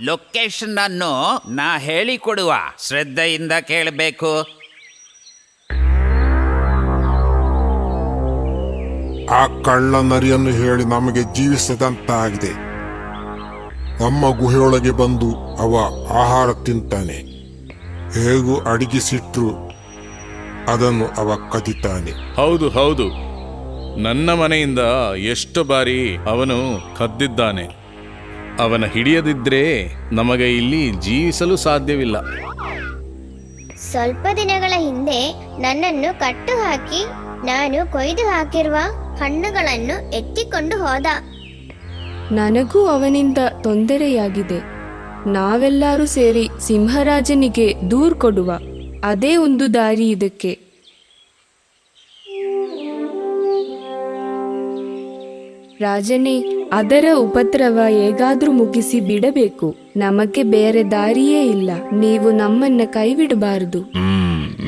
ಲೊಕೇಶನ್ ಅನ್ನು ನಾ ಹೇಳಿಕೊಡುವ. ಶ್ರದ್ಧೆಯಿಂದ ಕೇಳಬೇಕು. ಆ ಕಳ್ಳ ನರಿಯನ್ನು ಹೇಳಿ ನಮಗೆ ಜೀವಿಸದಂತಾಗಿದೆ. ನಮ್ಮ ಗುಹೆಯೊಳಗೆ ಬಂದು ಅವ ಆಹಾರ ತಿಂತಾನೆ. ಹೇಗೂ ಅಡಿಗಿಸಿಟ್ರು ಅದನ್ನು ಅವ ಕದಿತಾನೆ. ಹೌದು ಹೌದು, ನನ್ನ ಮನೆಯಿಂದ ಎಷ್ಟು ಬಾರಿ ಅವನು ಕದ್ದಿದ್ದಾನೆ. ಅವನ ಹಿಡಿಯದಿದ್ರೆ ನಮಗೆ ಇಲ್ಲಿ ಜೀವಿಸಲು ಸಾಧ್ಯವಿಲ್ಲ. ಸ್ವಲ್ಪ ದಿನಗಳ ಹಿಂದೆ ನನ್ನನ್ನು ಕಟ್ಟು ಹಾಕಿ ನಾನು ಕೊಯ್ದು ಹಾಕಿರುವ ಹಣ್ಣುಗಳನ್ನು ಎತ್ತಿಕೊಂಡು ಹೋದ. ನನಗೂ ಅವನಿಂದ ತೊಂದರೆಯಾಗಿದೆ. ನಾವೆಲ್ಲರೂ ಸೇರಿ ಸಿಂಹರಾಜನಿಗೆ ದೂರು ಕೊಡುವ. ಅದೇ ಒಂದು ದಾರಿ ಇದಕ್ಕೆ. ರಾಜನೇ, ಅದರ ಉಪದ್ರವ ಹೇಗಾದ್ರೂ ಮುಗಿಸಿ ಬಿಡಬೇಕು. ನಮಗೆ ಬೇರೆ ದಾರಿಯೇ ಇಲ್ಲ. ನೀವು ನಮ್ಮನ್ನ ಕೈಬಿಡಬಾರದು.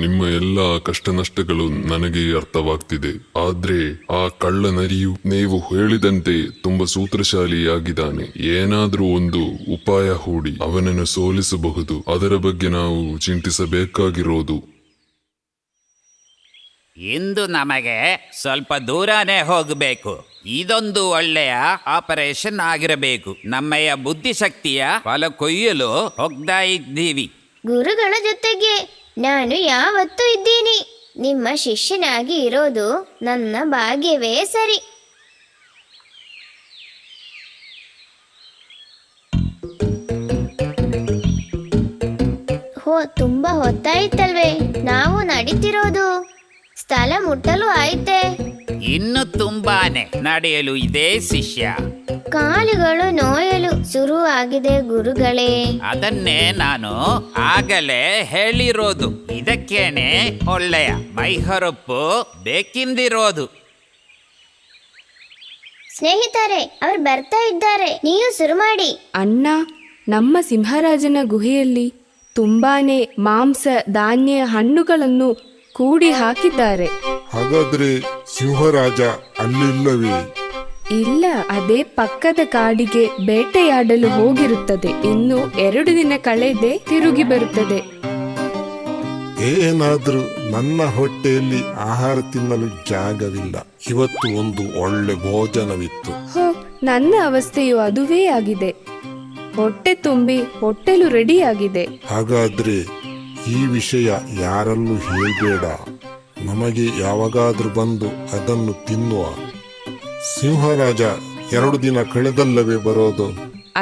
ನಿಮ್ಮ ಎಲ್ಲ ಕಷ್ಟ ನಷ್ಟಗಳು ನನಗೆ ಅರ್ಥವಾಗ್ತಿದೆ. ಆದ್ರೆ ಆ ಕಳ್ಳ ನರಿಯು ನೀವು ಹೇಳಿದಂತೆ ತುಂಬಾ ಸೂತ್ರಶಾಲಿಯಾಗಿದ್ದಾನೆ. ಏನಾದ್ರೂ ಒಂದು ಉಪಾಯ ಹೂಡಿ ಅವನನ್ನು ಸೋಲಿಸಬಹುದು. ಅದರ ಬಗ್ಗೆ ನಾವು ಚಿಂತಿಸಬೇಕಾಗಿರೋದು. ಇಂದು ನಮಗೆ ಸ್ವಲ್ಪ ದೂರನೇ ಹೋಗಬೇಕು. ಇದೊಂದು ಒಳ್ಳೆಯ ಆಪರೇಷನ್ ಆಗಿರಬೇಕು. ನಮ್ಮಯ್ಯ ಬುದ್ಧಿಶಕ್ತಿಯ ಫಲ ಕೊಯ್ಯಲು ಹೋಗ್ತಾ ಇದ್ದೀವಿ. ಗುರುಗಳ ಜೊತೆಗೆ ನಾನು ಯಾವತ್ತೂ ಇದ್ದೀನಿ. ನಿಮ್ಮ ಶಿಷ್ಯನಾಗಿ ಇರೋದು ನನ್ನ ಭಾಗ್ಯವೇ ಸರಿ. ತುಂಬಾ ಹೊತ್ತಾಯ್ತಲ್ವೇ? ನಾವು ನಡೀತಿರೋದು. ಸ್ಥಳ ಮುಟ್ಟಲು ಆಯ್ತೆ. ಇನ್ನು ತುಂಬಾನೇ ನಡೆಯಲು ಇದೆ ಶಿಷ್ಯ. ಕಾಲುಗಳು ನೋಯಲು ಶುರು ಆಗಿದೆ ಗುರುಗಳೇ. ಅದನ್ನೇ ನಾನು ಆಗಲೇ ಹೇಳಿರೋದು. ಇದಕ್ಕೇನೆ ಒಳ್ಳೆಯ ಮೈಹೊರಪ್ಪು ಬೇಕಿಂದಿರೋದು. ಸ್ನೇಹಿತರೆ, ಅವ್ರು ಬರ್ತಾ ಇದ್ದಾರೆ. ನೀವು ಶುರು ಮಾಡಿ. ಅಣ್ಣ, ನಮ್ಮ ಸಿಂಹರಾಜನ ಗುಹೆಯಲ್ಲಿ ತುಂಬಾನೇ ಮಾಂಸ, ಧಾನ್ಯ, ಹಣ್ಣುಗಳನ್ನು ಕೂಡಿ ಹಾಕಿದ್ದಾರೆ. ಹಾಗಾದ್ರೆ ಸಿಂಹರಾಜ ಅಲ್ಲಿಲ್ಲವೇ? ಇಲ್ಲ, ಅದೇ ಪಕ್ಕದ ಕಾಡಿಗೆ ಬೇಟೆಯಾಡಲು ಹೋಗಿರುತ್ತದೆ. ಇನ್ನು 2 ದಿನ ಕಳೆದೆ ತಿರುಗಿ ಬರುತ್ತದೆ. ಏನಾದ್ರೂ ನನ್ನ ಹೊಟ್ಟೆಯಲ್ಲಿ ಆಹಾರ ತಿನ್ನಲು ಜಾಗವಿಲ್ಲ. ಇವತ್ತು ಒಂದು ಒಳ್ಳೆ ಭೋಜನವಿತ್ತು. ಹೋ, ನನ್ನ ಅವಸ್ಥೆಯು ಅದುವೇ ಆಗಿದೆ. ಹೊಟ್ಟೆ ತುಂಬಿ ಹೊಟ್ಟೆಲು ರೆಡಿಯಾಗಿದೆ. ಹಾಗಾದ್ರೆ ಈ ವಿಷಯ ಯಾರಲ್ಲೂ ಹೇಳಬೇಡ. ನಮಗೆ ಯಾವಾಗಾದ್ರೂ ಬಂದು ಅದನ್ನು ತಿನ್ನುವ. ಸಿಂಹರಾಜ 2 ದಿನ ಕಳೆದಲ್ಲವೇ ಬರೋದು?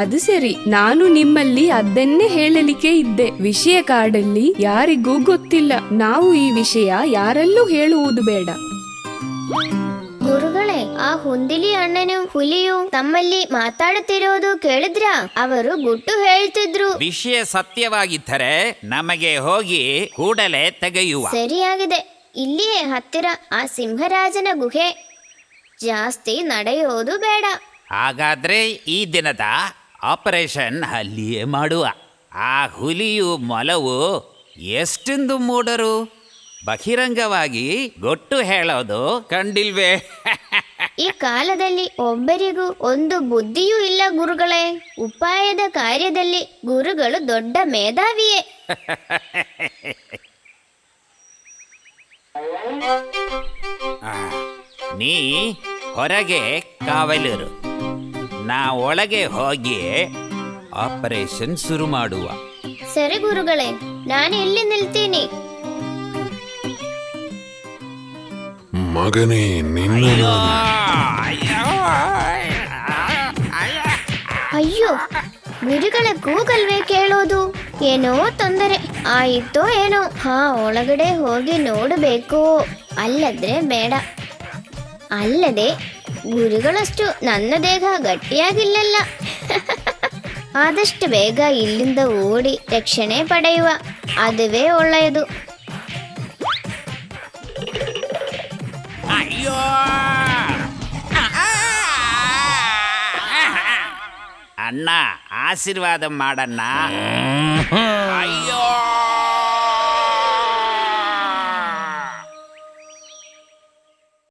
ಅದು ಸರಿ, ನಾನು ನಿಮ್ಮಲ್ಲಿ ಅದನ್ನೇ ಹೇಳಲಿಕ್ಕೆ ಇದ್ದೆ. ವಿಷಯ ಕಾಡಲ್ಲಿ ಯಾರಿಗೂ ಗೊತ್ತಿಲ್ಲ. ನಾವು ಈ ವಿಷಯ ಯಾರಲ್ಲೂ ಹೇಳುವುದು ಬೇಡ. ಗುರುಗಳೇ, ಆ ಹುಂದಿಲಿ ಅಣ್ಣನು ಹುಲಿಯು ತಮ್ಮಲ್ಲಿ ಮಾತಾಡುತ್ತಿರೋದು ಕೇಳಿದ್ರಾ? ಅವರು ಗುಟ್ಟು ಹೇಳ್ತಿದ್ರು. ವಿಷಯ ಸತ್ಯವಾಗಿದ್ದರೆ ನಮಗೆ ಹೋಗಿ ಕೂಡಲೇ ತೆಗೆಯುವ. ಸರಿಯಾಗಿದೆ. ಇಲ್ಲಿಯೇ ಹತ್ತಿರ ಆ ಸಿಂಹರಾಜನ ಗುಹೆ. ಜಾಸ್ತಿ ನಡೆಯೋದು ಬೇಡ. ಹಾಗಾದ್ರೆ ಈ ದಿನದ ಆಪರೇಷನ್ ಅಲ್ಲಿಯೇ ಮಾಡುವ. ಆ ಹುಲಿಯು ಮೊಲವು ಎಷ್ಟೊಂದು ಮೂಡರು, ಬಹಿರಂಗವಾಗಿ ಗೊಟ್ಟು ಹೇಳೋದು ಕಂಡಿಲ್ವೇ? ಈ ಕಾಲದಲ್ಲಿ ಒಬ್ಬರಿಗೂ ಒಂದು ಬುದ್ಧಿಯೂ ಇಲ್ಲ ಗುರುಗಳೇ. ಉಪಾಯದ ಕಾರ್ಯದಲ್ಲಿ ಗುರುಗಳು ದೊಡ್ಡ ಮೇಧಾವಿಯೇ. ನೀ ಹೊರಗೆ ಕಾವಲರು, ನಾ ಒಳಗೆ ಹೋಗಿ ಆಪರೇಷನ್ ಶುರು ಮಾಡುವ. ಸರಿ ಗುರುಗಳೇ, ನಾನು ಇಲ್ಲಿ ನಿಲ್ತೀನಿ. ಮಗನೇ, ನಿನ್ನ ಅಯ್ಯೋ, ಗುರುಗಳ ಕೂಗಲ್ವೇ ಕೇಳೋದು? ಏನೋ ತೊಂದರೆ ಆಯಿತೋ ಏನೋ. ಒಳಗಡೆ ಹೋಗಿ ನೋಡಬೇಕು, ಅಲ್ಲದ್ರೆ ಬೇಡ. ಅಲ್ಲದೆ ಗುರುಗಳಷ್ಟು ನನ್ನ ದೇಹ ಗಟ್ಟಿಯಾಗಿಲ್ಲಲ್ಲ. ಆದಷ್ಟು ಬೇಗ ಇಲ್ಲಿಂದ ಓಡಿ ರಕ್ಷಣೆ ಪಡೆಯುವ, ಅದುವೇ ಒಳ್ಳೆಯದು. ಅಯ್ಯೋ, ಅಣ್ಣ ಆಶೀರ್ವಾದ ಮಾಡಣ್ಣ.